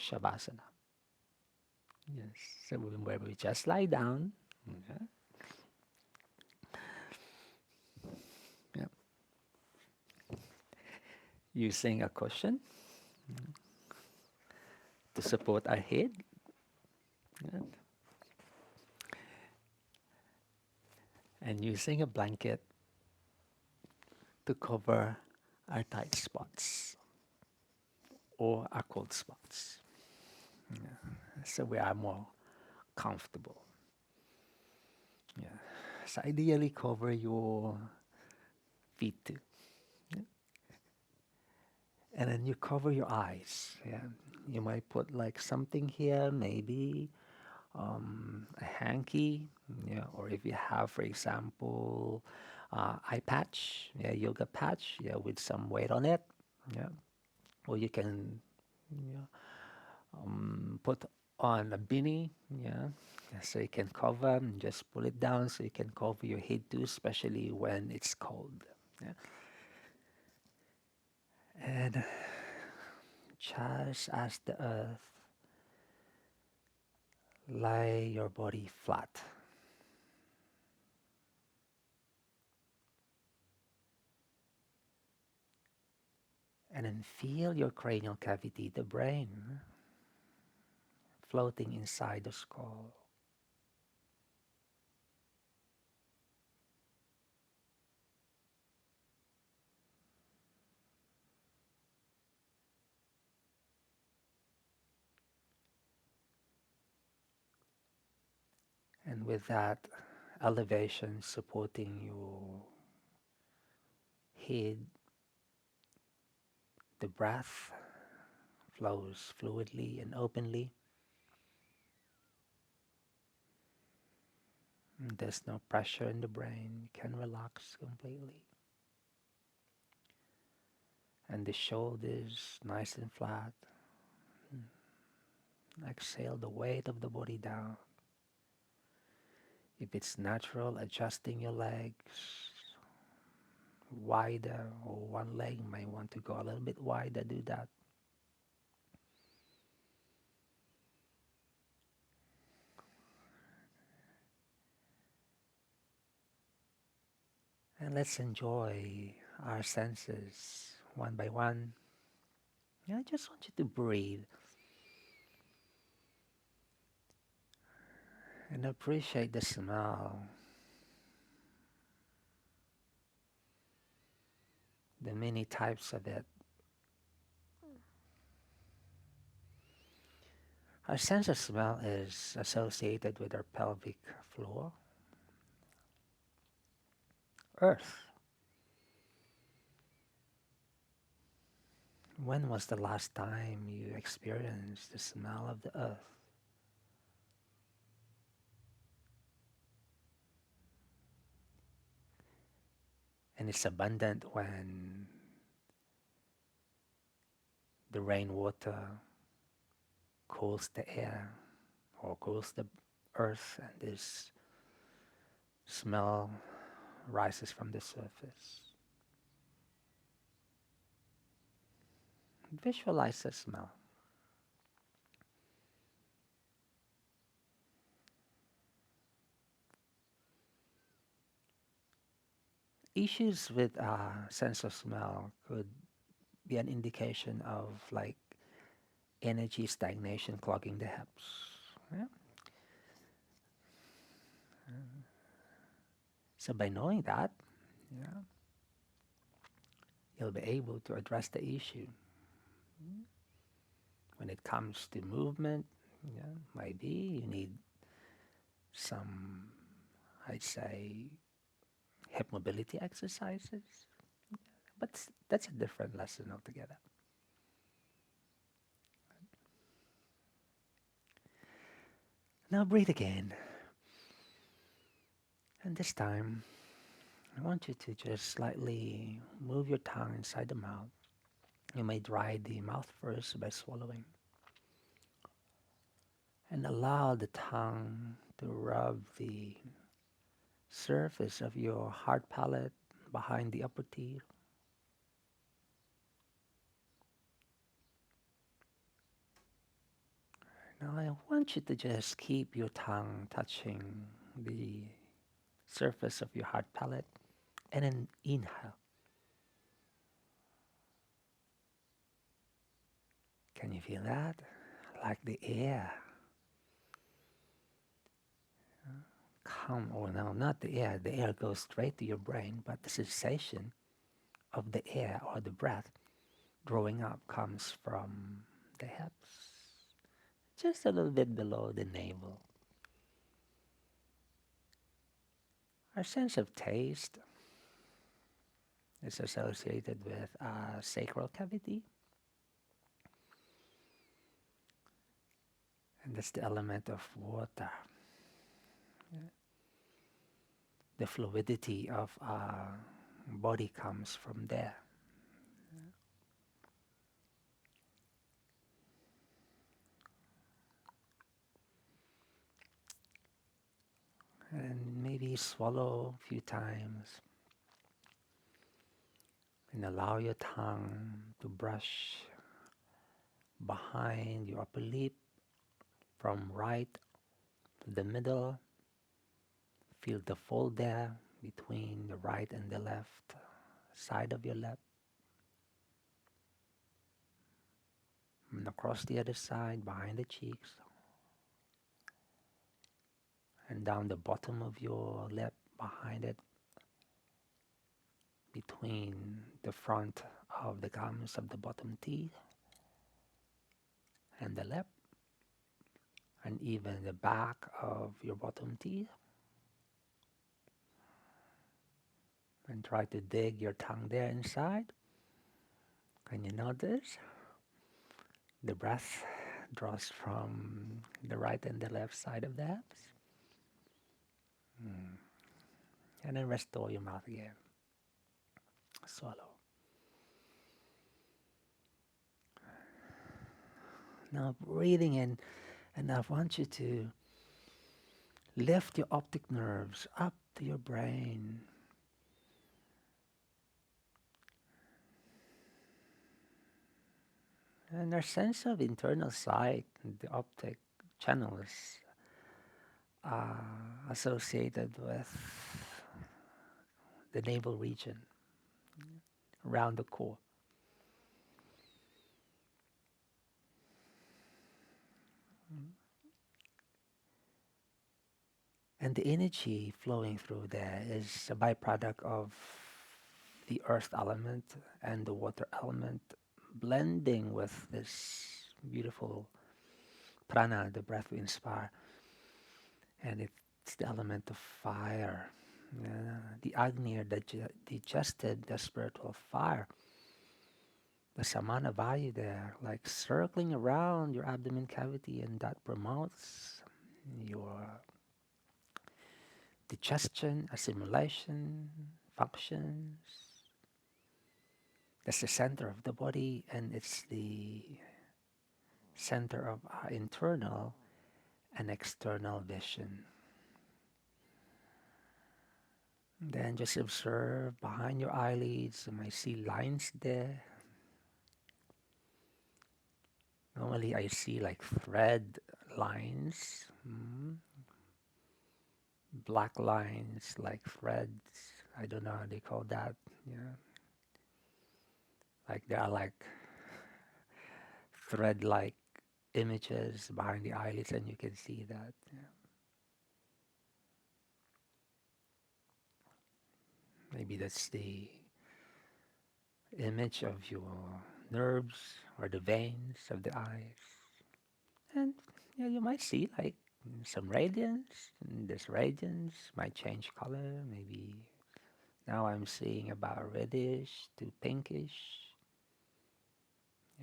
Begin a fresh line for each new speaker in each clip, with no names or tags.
Shavasana. Yes, so where we just lie down, yeah, yeah, using a cushion to support our head, yeah, and using a blanket to cover our tight spots or our cold spots. Yeah. So we are more comfortable. Yeah. So ideally cover your feet too. Yeah. And then you cover your eyes. Yeah. You might put like something here, maybe a hanky, yeah, or if you have, for example, eye patch, yeah, yoga patch, yeah, with some weight on it, yeah, or you can, yeah, put on a beanie, yeah, so you can cover and just pull it down so you can cover your head too, especially when it's cold. Yeah. And just as the earth, lay your body flat. And then feel your cranial cavity, the brain, floating inside the skull. And with that elevation supporting your head, the breath flows fluidly and openly. There's no pressure in the brain. You can relax completely. And the shoulders nice and flat. Exhale the weight of the body down. If it's natural, adjusting your legs wider, or one leg might want to go a little bit wider, do that. And let's enjoy our senses one by one. Yeah, I just want you to breathe and appreciate the smell, the many types of it. Our sense of smell is associated with our pelvic floor, earth. When was the last time you experienced the smell of the earth? And it's abundant when the rainwater cools the air or cools the earth, and this smell rises from the surface. Visualize the smell. Issues with sense of smell could be an indication of like energy stagnation clogging the hips. Yeah? So by knowing that, yeah, you'll be able to address the issue. When it comes to movement, yeah, maybe you need some, I'd say, hip mobility exercises. But that's a different lesson altogether. Now breathe again. And this time, I want you to just slightly move your tongue inside the mouth. You may dry the mouth first by swallowing. And allow the tongue to rub the surface of your hard palate behind the upper teeth. I want you to just keep your tongue touching the surface of your heart palate and then inhale. Can you feel that? Like the air come, or no, not the air goes straight to your brain, but the sensation of the air or the breath drawing up comes from the hips, just a little bit below the navel. Our sense of taste is associated with sacral cavity, and that's the element of water. Yeah. The fluidity of our body comes from there. And maybe swallow a few times and allow your tongue to brush behind your upper lip from right to the middle. Feel the fold there between the right and the left side of your lip, and across the other side behind the cheeks, and down the bottom of your lip behind it, between the front of the gums of the bottom teeth and the lip, and even the back of your bottom teeth. And try to dig your tongue there inside. Can you notice? The breath draws from the right and the left side of the hips. And then restore your mouth again. Swallow. Now breathing in, and I want you to lift your optic nerves up to your brain. And our sense of internal sight, the optic channels associated with the navel region around the core. And the energy flowing through there is a byproduct of the earth element and the water element blending with this beautiful prana, the breath we inspire. And it's the element of fire. The Agni, or the digested, the spiritual fire. The Samana Vayu there, like circling around your abdomen cavity, and that promotes your digestion, assimilation, functions. That's the center of the body, and it's the center of our internal and external vision. Then just observe behind your eyelids. You might see lines there. Normally I see like thread lines, black lines like threads. I don't know how they call that. Yeah, like they are like thread-like images behind the eyelids, and you can see that. Yeah. Maybe that's the image of your nerves or the veins of the eyes. And yeah, you might see like some radiance, and this radiance might change color. Maybe now I'm seeing about reddish to pinkish,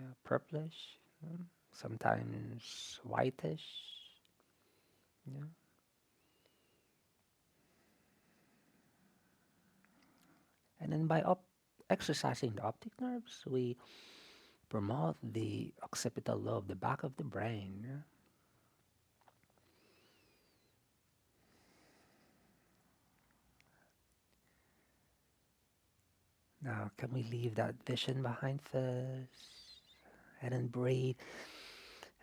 yeah, purplish, sometimes whitish. Yeah. And then by exercising the optic nerves, we promote the occipital lobe, the back of the brain. Yeah? Now, can we leave that vision behind first? And then breathe.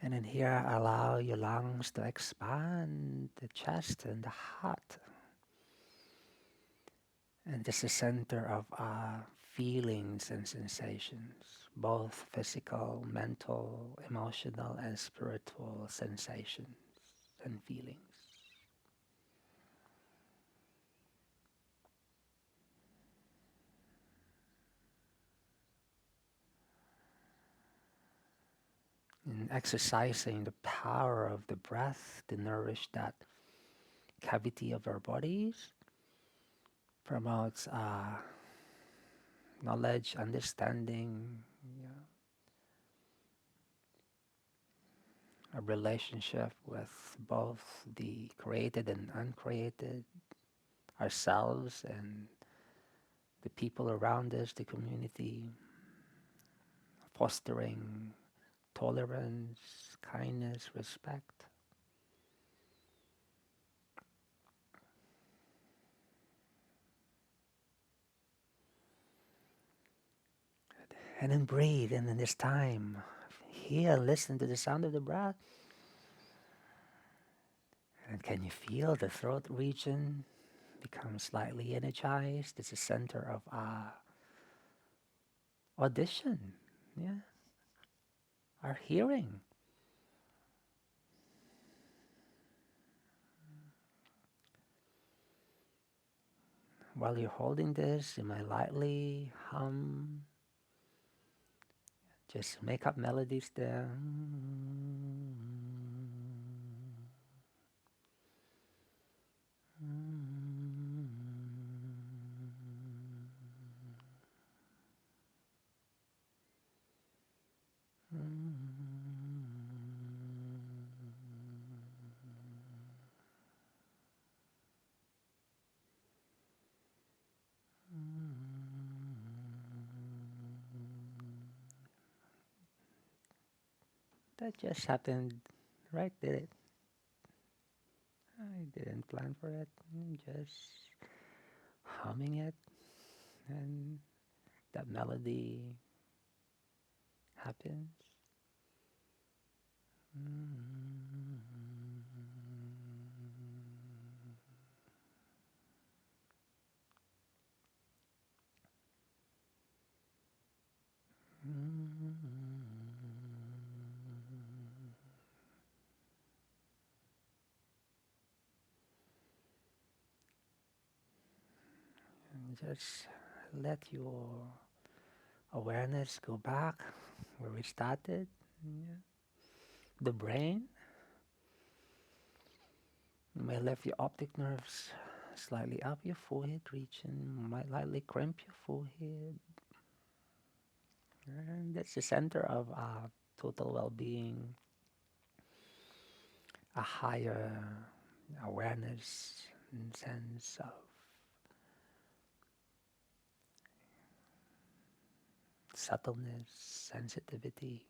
And in here, allow your lungs to expand, the chest and the heart. And this is the center of our feelings and sensations, both physical, mental, emotional, and spiritual sensations and feelings. And exercising the power of the breath to nourish that cavity of our bodies promotes knowledge, understanding, a relationship with both the created and uncreated, ourselves and the people around us, the community, fostering tolerance, kindness, respect. And then breathe, and in this time, hear, listen to the sound of the breath. And can you feel the throat region become slightly energized? It's the center of our audition, yeah, our hearing. While you're holding this, you might lightly hum, just make up melodies there. That just happened, right? Did it? I didn't plan for it. Just humming it, and that melody happens. And just let your awareness go back where we started. Yeah. The brain. You may lift your optic nerves slightly up your forehead region, might lightly crimp your forehead. And that's the center of our total well-being, a higher awareness and sense of subtleness, sensitivity.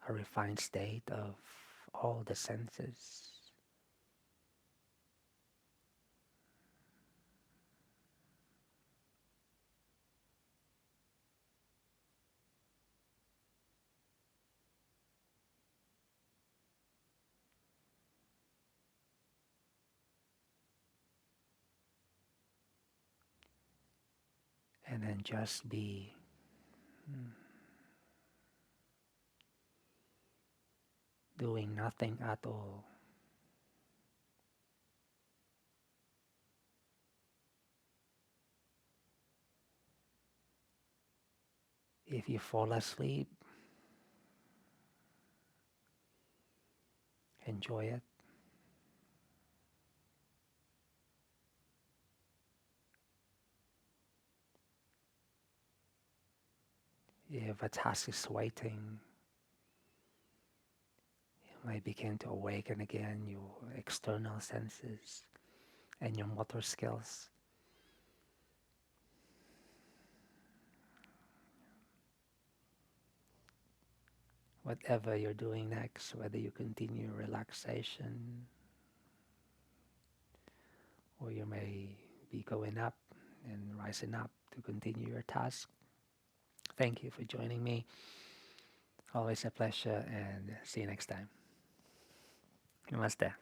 A refined state of all the senses. And then just be doing nothing at all. If you fall asleep, enjoy it. If a task is waiting, you might begin to awaken again your external senses and your motor skills. Whatever you're doing next, whether you continue relaxation or you may be going up and rising up to continue your task. Thank you for joining me. Always a pleasure, and see you next time. Namaste.